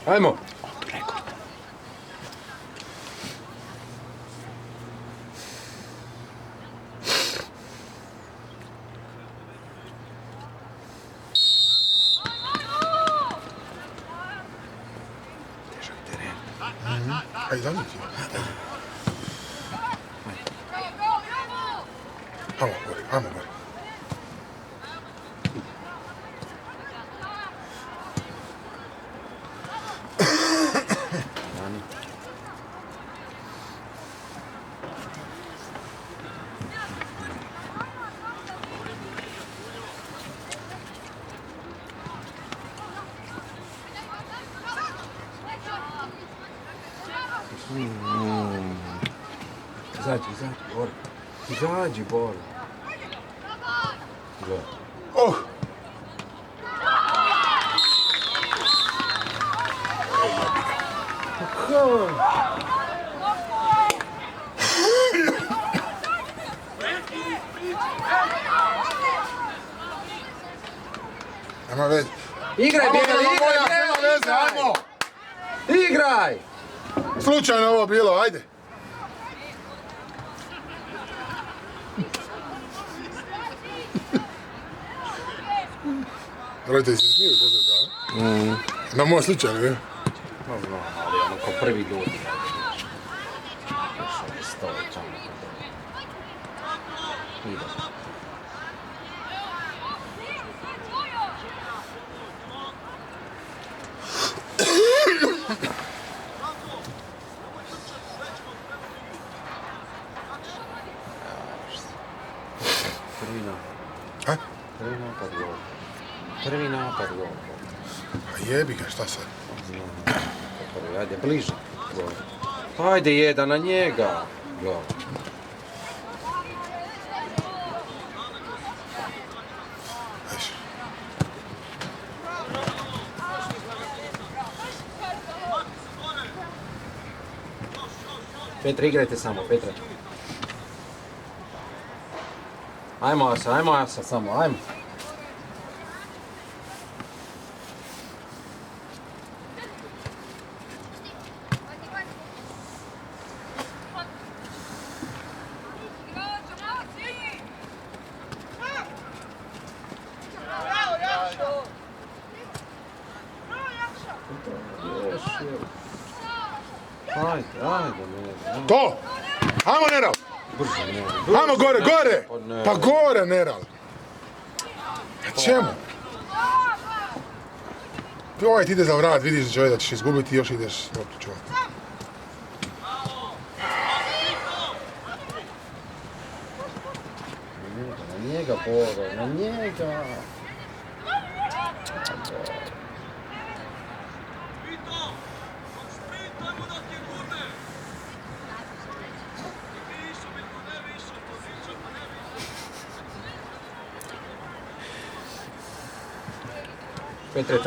Ajmo. Ajde, zadnji ti. Ajmo gore. Izađi, Bora. Izađi, Bora. Gledaj. Oh! Nema veze. Igraj, Nema veze, ajmo! Igraj! Slučajno ovo bilo, ajde. Roditelji se smiju, to se zna. Na moj slučaj, ne? No znam, ali ono ko prvi ljudi. Prvi napad gol. A jebi ga, šta sad? Ajde, bliže. Ajde, jedan na njega. Gol. Ajde. Petra, igrajte samo, Petra. Ajmo, Asa, samo, ajmo. Ajde, ne. To! Ajmo, Neral! Ajmo gore! Pa gore, Neral! A čemu? Ovaj ti ide za vrat, vidiš čovjek da ćeš izgubiti i još ideš loptu čuvati. Na njega, Boro, na njega! Petre,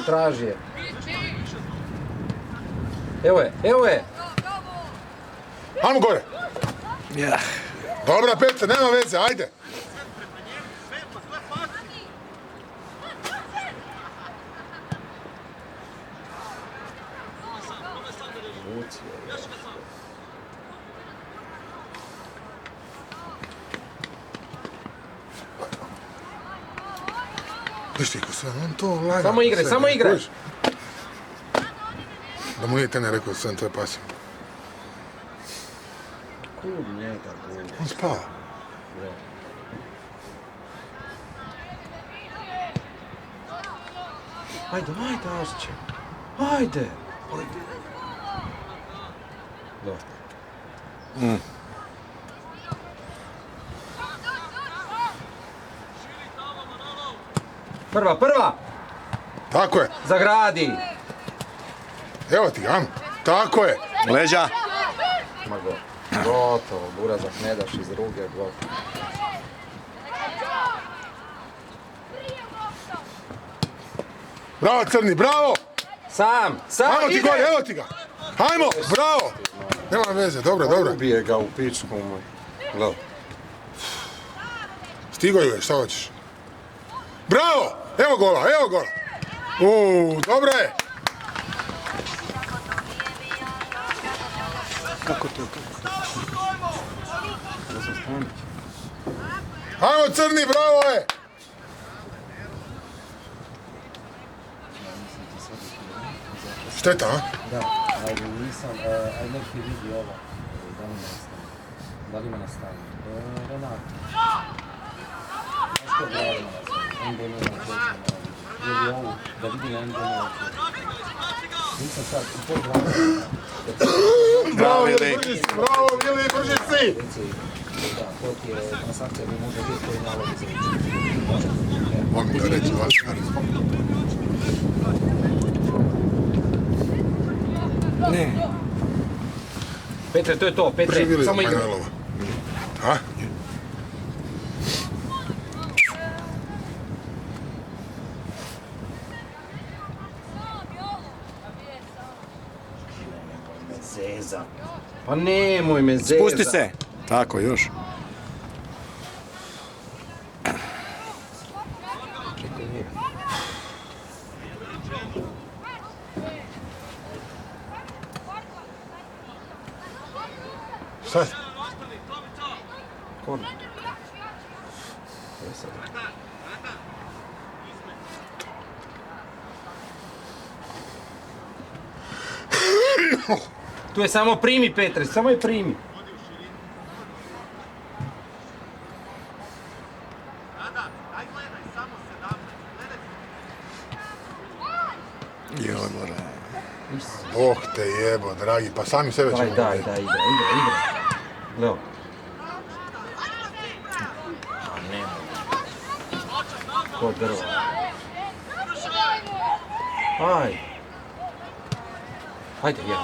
traži je. Evo je. Ajmo gore! Dobra, Petre, nema veze, ajde! Viš ti ko sve, on to laga. Samo igraj. Da mu nije trener rekao da sam to je pasio. Kud njega, On spava. Ajde, Asće. Ajde. Prva! Tako je. Zagradi! Evo ti, ajmo. Tako je. Leđa. Ma gotovo, burazak ne daš iz ruge, gotovo. Bravo, Crni, bravo! Sam, Ajmo ti ide! gore, evo ti ga! Ajmo, bravo! Nema veze, dobro. Ubije ga u pičku moj. Gledaj. Stigo ju je, šta hoćeš? Bravo! Evo gola! Dobro je! Kako to? Ajmo crni, bravo je! Šteta, a? Da, ali nisam, ali neki vidi ovo, da li me nastavim. Renato. Znaš što je gledano na sve? NB0 četvrno, ili ovu, da vidi na NB0 četvrno. Nisam sad, u pol glava. Bravo, Vili, brži si, bravo, Vili, brži si! Reci, da, koliki je transakcija bi možda biti koji nalog za učinu. Mogu da reći, vaš Ne. Petre, to je to, Brži Petre, Vili, samo igra. Manjalova. A? Zeza. Pa nemoj me zezat. Spusti se. Tako, još. Šta je? Korner. Tu je samo primi, Petre, samo je primi. Joj, mora. Bog te jebo, dragi, pa sami sebe ćemo Daj, dobiti. igra. Leo. A nemoj. Ko drvo.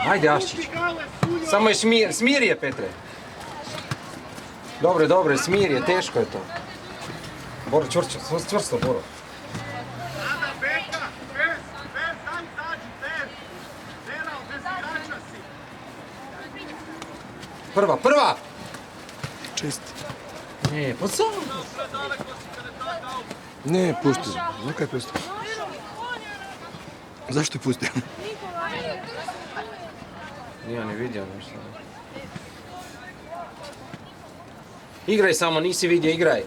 Ajde, Aščić. Samo je smir je, Petre. Dobro, smir je, teško je to. Boro, čvrsto, Boro. Prva! Čist. Ne, pa samo. Ne, pusti. Neka je pusti. Zašto je pustio? Nije ni vidio nešto. Igraj samo, nisi vidio, igraj.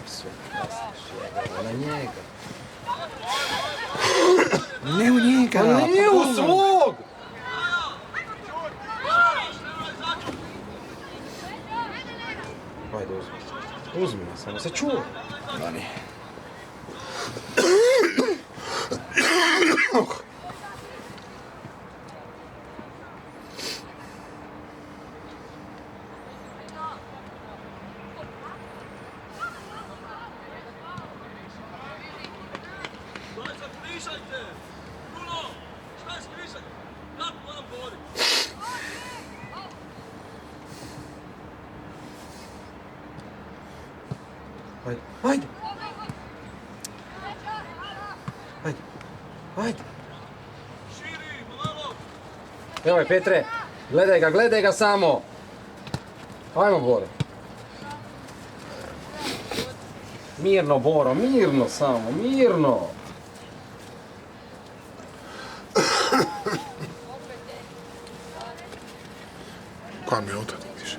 Sve, na njega. Ne u njega. Pa nije u svog! Ajde, uzmi me, samo se čuva. Dani. Ajde. Evo je, Petre, gledaj ga samo. Ajmo, Boro. Mirno, Boro, mirno samo, mirno. Koja minuta ti tiše?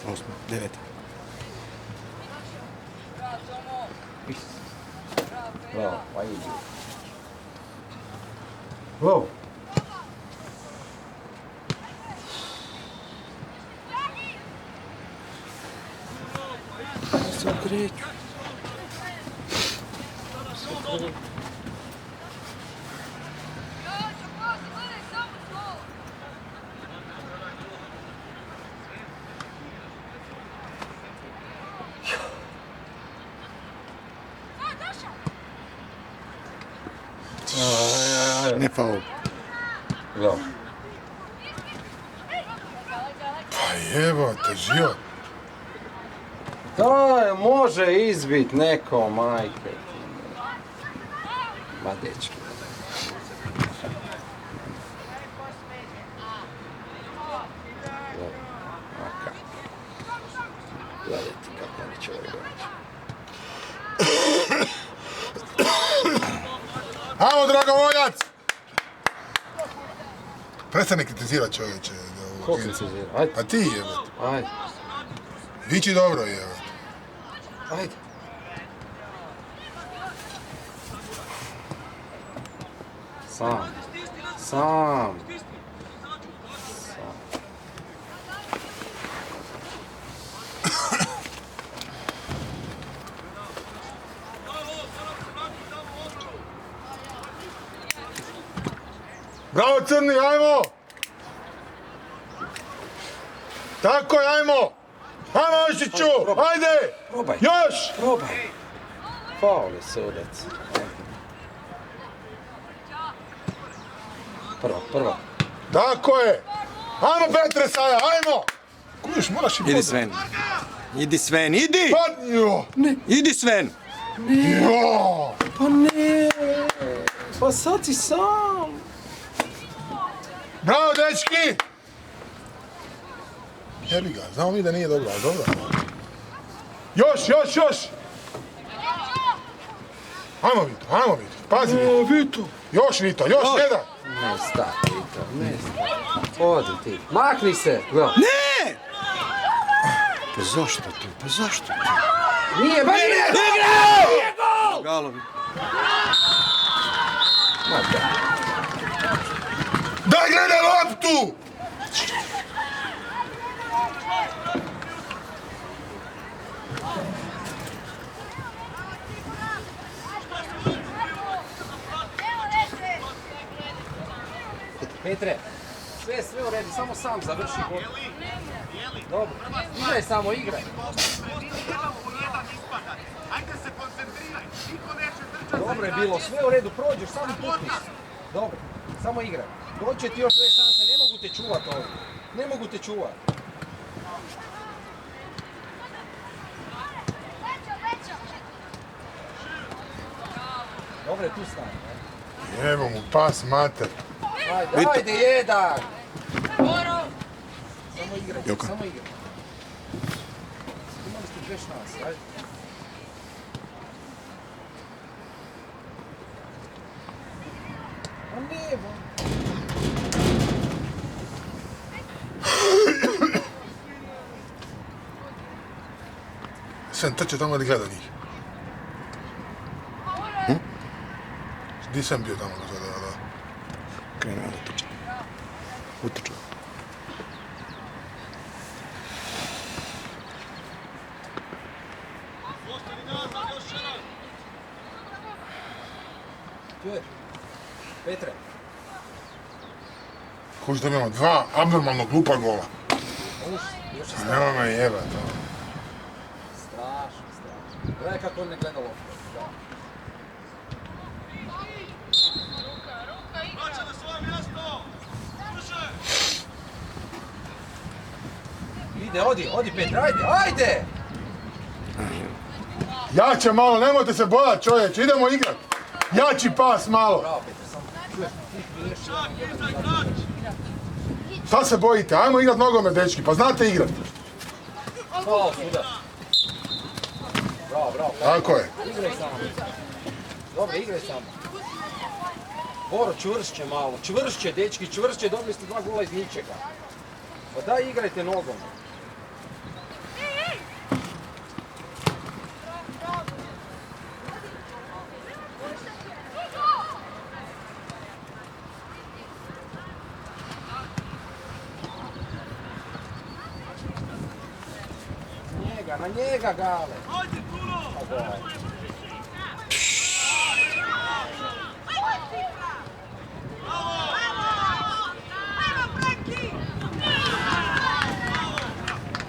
8, 9. Bravo, pa idi. Wow. Se okreću. Ne faul. Bravo. Pa jebate, život. Daj, može izbit neko, majke. Ma, dečki. Aka. Gledajte kako oni će ovo igrati. Ajmo, Dragovoljac! Prestani kritizirati čovječe. Ko kritizira? Ajde, A ti jebate. ajde, Viči dobro jebate. ajde. Sam. Sam. Bravo Crni, ajmo! Tako je, ajmo! Ajmo Ošiću, ajde! Probaj. Još! Probaj. Faul je sudac. Prva. Tako je! Ajmo Petre sada, ajmo! Kužiš, moraš i Idi Sven. Idi Sven, idi! Pa, jo! Idi Sven! Jo! Pa ne. Pa sad si sam. Bravo, dečki! Jebi ga, znamo mi da nije dobro, ali dobro. Još! Ajmo Vito, pazi Vito. Vito. Još Vito, još jedan! Ne sta, Vito, ne sta. Odi ti. Makni se. Gledaj. Ne! Pa zašto to? Pa zašto to? Nije, ba nije! Igrao! Galovi. Ma da. Daj gledaj loptu! Petre, sve u redu, samo sam završi gol. Dobro, igraj samo, igraj. Dobro je bilo, sve u redu, prođeš, samo pukniš. Dobro, samo igraj. Doće ti još dve šanse, ne mogu te čuvat ovdje. Ne mogu te čuvat. Dobro je, tu stane. Evo mu pas mater. Ajde, jedan! Samo igraj, Joko. samo igraj. Imali ste dve šanse, ajde. A ne, bo. Sven trče tamo da gleda njih. Di sam bio tamo da gleda? Krenuo da trče. Utrčao. Tu je. Petre. Kuži da imamo dva abnormalno glupa gola. Još je A nema me jebat. strašno. Gledaj kako on ne gleda loptu. Ide, odi Petre, ajde! Jače malo, nemojte se bojati čovječe, idemo igrat. Jači pas malo. Bravo Petre, samo čuješ, Šta se bojite? Ajmo igrat nogomet, dečki, pa znate igrat. Hvala, sudac. Bravo. Tako je. Igraj samo. Dobro, igraj samo. Boro, čvršće malo, čvršće, dečki, čvršće, dobili ste 2 gola iz ničega. Pa daj igrajte nogom. Na njega, Gale. Ajde, Kuno!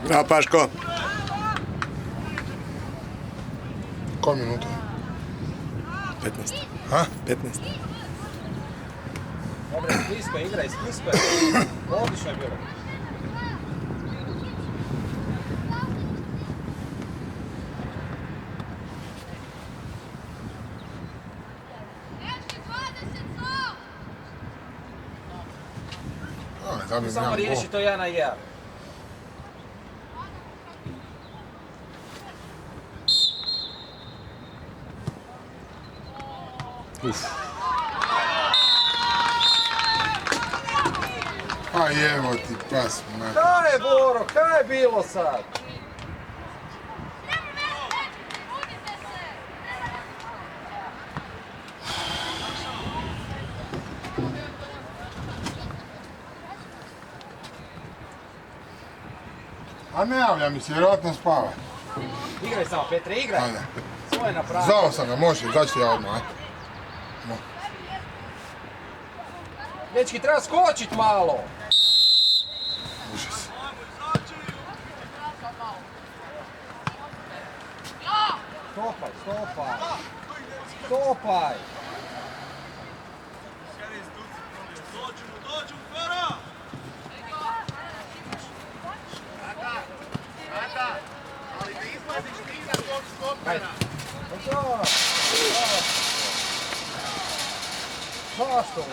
Bravo, Paško. Koja minuta? 15. Ha? 15. Dobre, sklisko je, igraj, sklisko je. Odlično je bilo. Samo riješi to 1-1. Uf. Aj evo ti pas, mate. Kaj je Boro, kaj je bilo sad? A ne javlja mi se, vjerojatno spava. Igraj samo, Petre, igraj. Ajde. Svoje napravi. Zvao sam ga, može, zaći ja odmah, aj. Dečki, treba skočit malo. Užas. Stopaj, stopaj. Stopaj. Ajde. Da. Zašto ovo?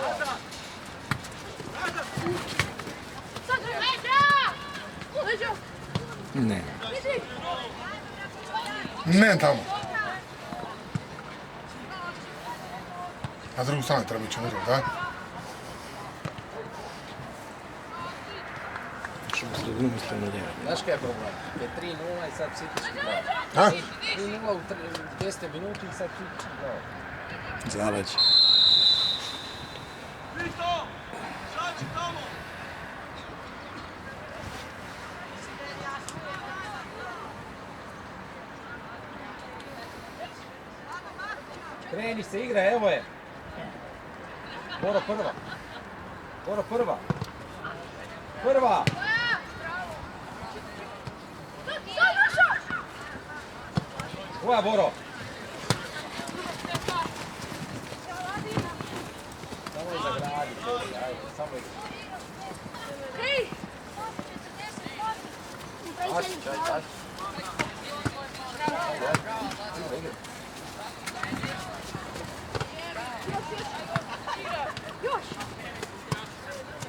Ne. Ne tamo. Na drugu stranu treba ići unutra, da? Mislim na lijevo. Znaš kaj je problem? Je 3-0 i sad psihički gledaj. A? 3-0 u 10 minuti i sad psihički gledaj. Zaleđe. Kreni se, igra, evo je. Boro prva. Boro prva. Prva. Koja Boro? Samo je zagradi, ajde, samo je. Ajde, ajde.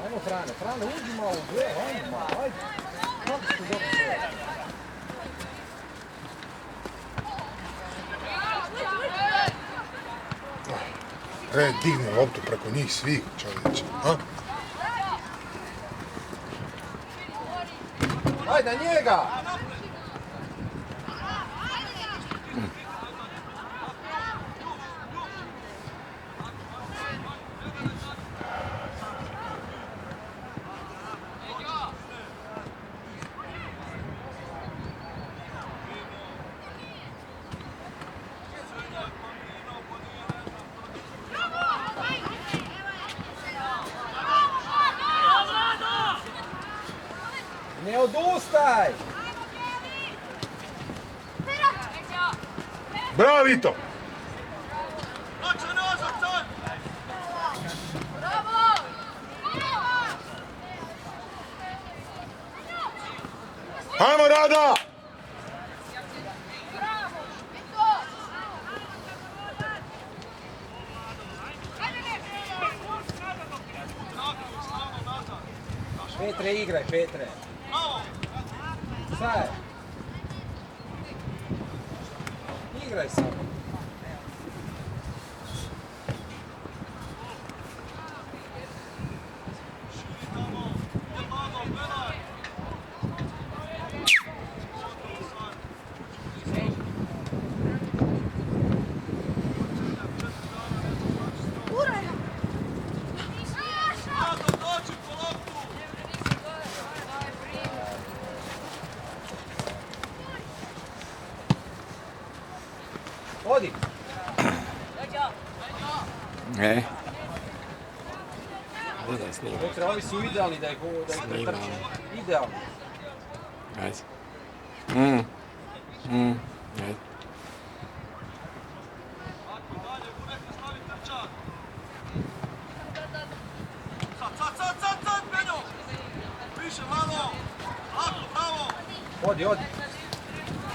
Ajmo Frane, Frane, uđi malo u dve, ajmo malo, ajde. Kako ste dobro sve? Red, digni loptu preko njih svih, čovječe. A? Ajde, na njega! Ne odustaj! Bravo, Vito! Ajmo, Rada! Petre, igraj, Petre. Šta je? Igraj samo. Odi. E. Gledaj, snimam. Petre, ovi su idealni da ih pretrči. Idealni. Ajde. Ajde. Odi, odi.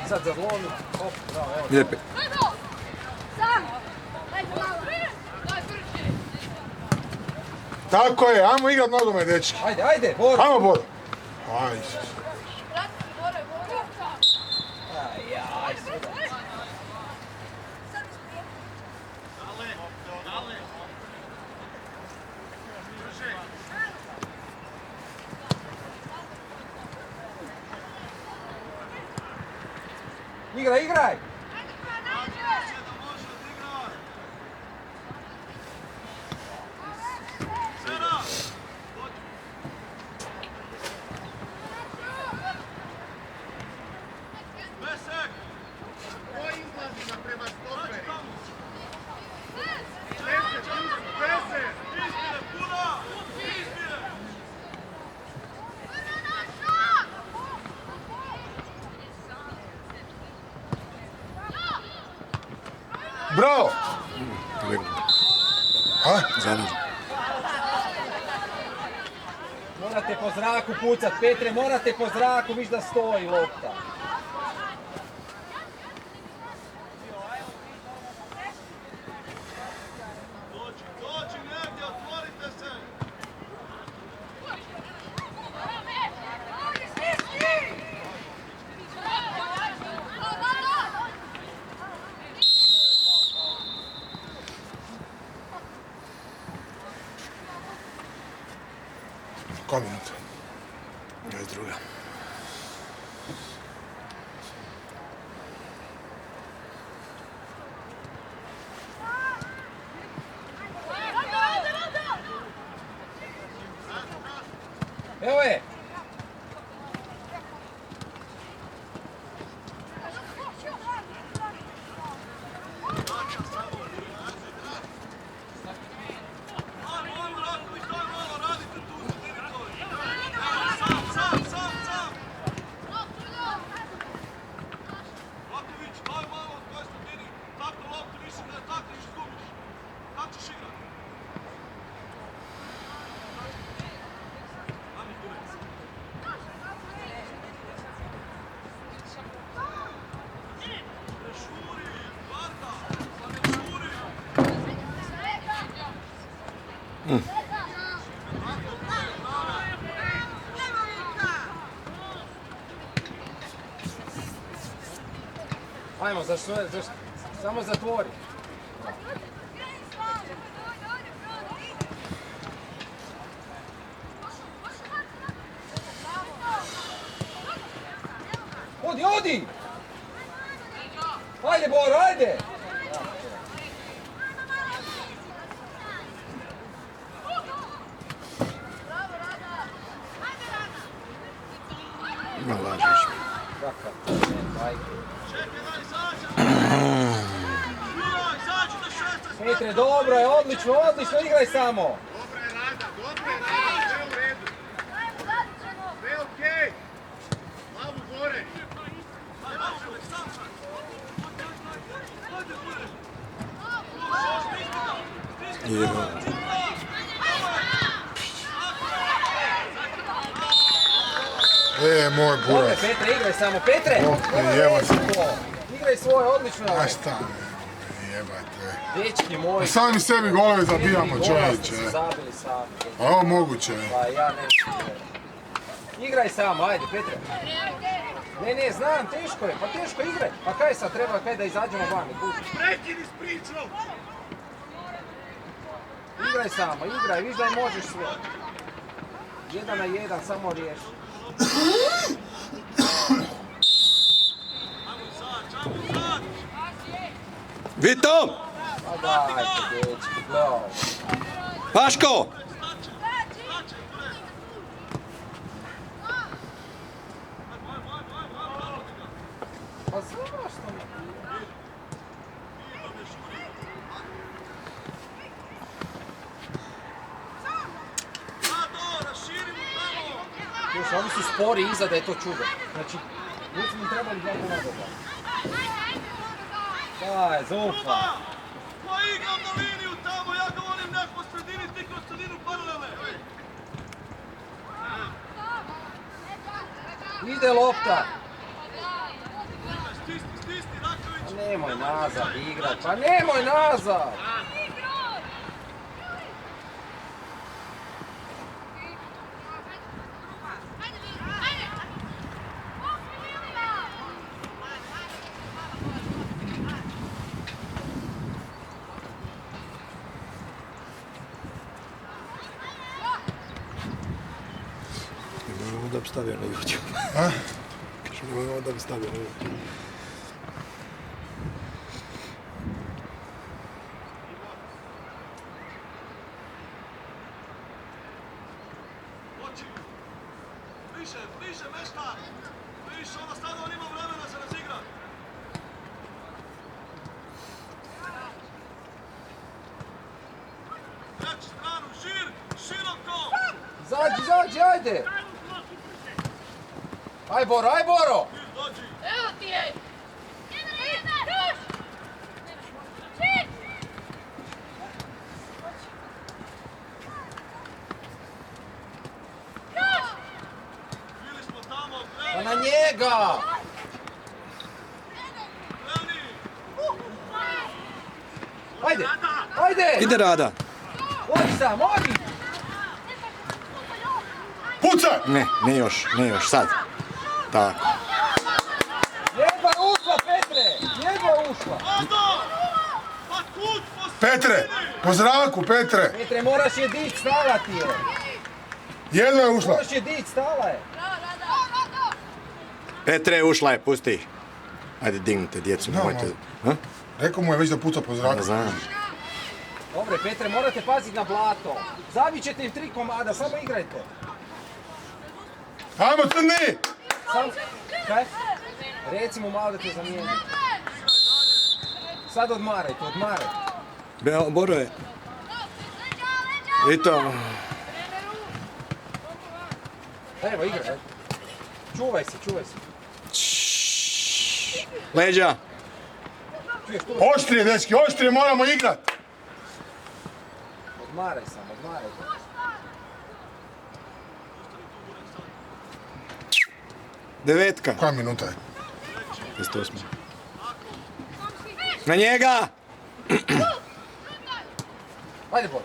Sad zazlomi. Hop, bravo, evo. Lijepi. Tako je, ajmo igrat nogomet, dečki. Ajde, ajde, Boro. Ajmo, Boro. Aj, Isus. Aj, svuda. Igraj, igraj! Bravo! A? Zadnji. Morate po zraku pucat, Petre, morate po zraku, viš da stoji lopta. Dođi negdje, otvorite se! Koja minuta? 22. Evo je! Ajmo, samo zatvori. Odi, odi! Ajde, Boro, ajde! Ima lažeš. Petre, dobro je, odlično, odlično, igraj samo! Dobra je Rada, sve u redu. Sve okej. Glavu gore. Jeba. Moj Dobro, burac. Petre, igraj samo, Petre! jeba se. Igraj svoje, odlično! A šta? Jebate. Dečki moji... Sami sebi golove zabijamo, čovječe. Zabili sami. A ovo moguće. Pa ja ne... Igraj samo, ajde, Petre. Ne, znam, teško je, pa teško igraj. Pa kaj sad treba, kaj da izađemo van? Prekini s pričom. Igraj samo, igraj, viš da je možeš sve. 1 na 1, samo riješi. Vito! Pa dajte, dečki, gledaj. Paško! Pa zašto mi? Još, ovi su spori iza da je to čudo. Znači, ljudi smo trebali dati nadoba. Daj, Zufa. Pa igram na liniju tamo, ja govorim nek po sredini, ti kroz sredinu paralele. Ide lopta. Stisni, Raković. Pa nemoj nazad igrat, pa nemoj nazad! Da bi stavio na YouTube. A? Kažem, nemoj da bi stavio na YouTube. ajde! Aj Boro, aj Boro! Evo ti je! Pa na njega! Ajde! Ajde! Ide Rada. Odi sam, odi! Pucaj! Ne još, sad. Tako. Njegova ušla, Petre! Njegova ušla! Petre, po zraku, Petre. Petre, moraš je dić, stala ti je! Jedno je ušla. Moraš je dić, stala je! Petre, ušla je, pusti ih. Ajde, dignite djecu, nemojte. Ha? Rekao mu je već da puca po zraku. Ne znam. Dobre, Petre, morate paziti na blato. Zabit ćete im 3 komada, samo igrajte. Ajmo, crni! Sam... Kaj? Reci mu malo da te zamijeni. Sad odmarajte, odmarajte. Boro je. I to. Evo, igraj. Ajde. Čuvaj se, čuvaj se. Leđa. Čuješ, tu? Oštrije, dečki, oštrije, moramo igrat. Odmaraj sam, odmaraj. 9. Koja minuta je? 28. Na njega! Ajde, Bor.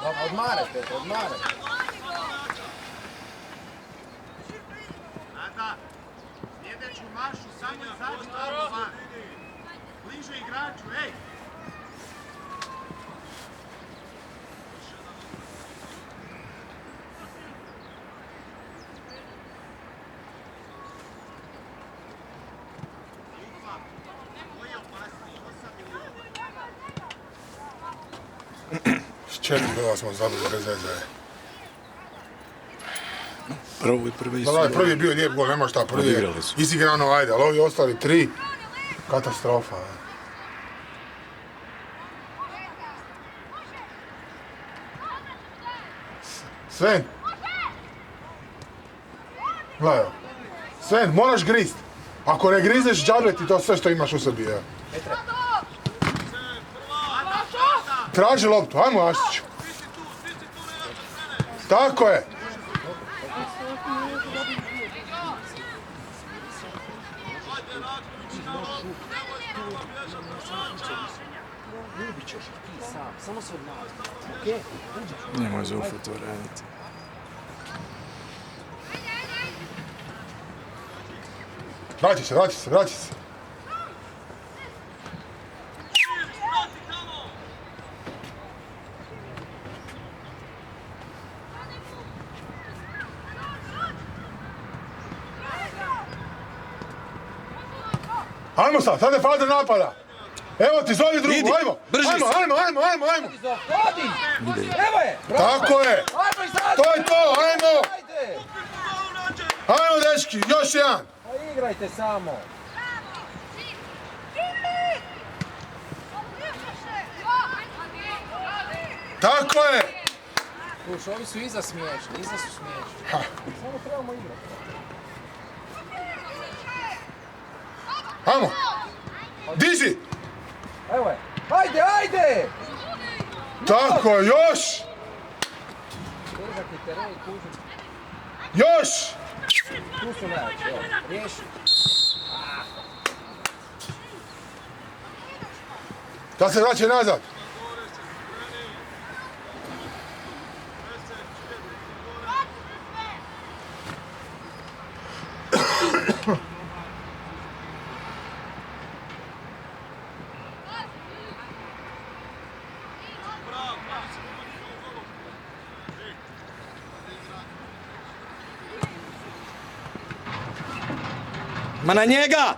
Dobro, odmaraj, Petre, odmaraj. Nada, sljedeću mašu samo izađi tamo van. Bliže igraču, ej! S 4 gola smo zabili bez veze. Prvi Da, ovaj prvi je bio lijep gol, nema šta, prvi je Odigrali su. izigrano, ajde, ali ovi ostali 3, katastrofa. Sven! Gledaj, Sven, moraš grist. Ako ne grizeš, džabe ti to sve što imaš u sebi, evo. Traži loptu, ajmo Aštiću. Tako je. Ljubit ćeš ti sam, samo se odmaraj. Okej? Nemoj Zufo to raditi. Vraći se, vraći se, vraći se. Ajmo sad je Fader napada. Evo ti, zovi drugu, Idi, ajmo. brži Ajmo, si. ajmo. Odi! Evo je! Bravo! Tako je. Ajmo i sad! To je to, ajmo. Ajde! Ajmo, dečki, još jedan. Pa igrajte samo! Tako je. Sluš, ovi su iza smiješni, iza su smiješni. Samo trebamo igrati. Ajmo. Diži. Evo je! Ajde, ajde! Tako je, još. Držati teren, tužim. Još. Tu su najjači, evo. Riješi. Da se vraća nazad. Ma na njega!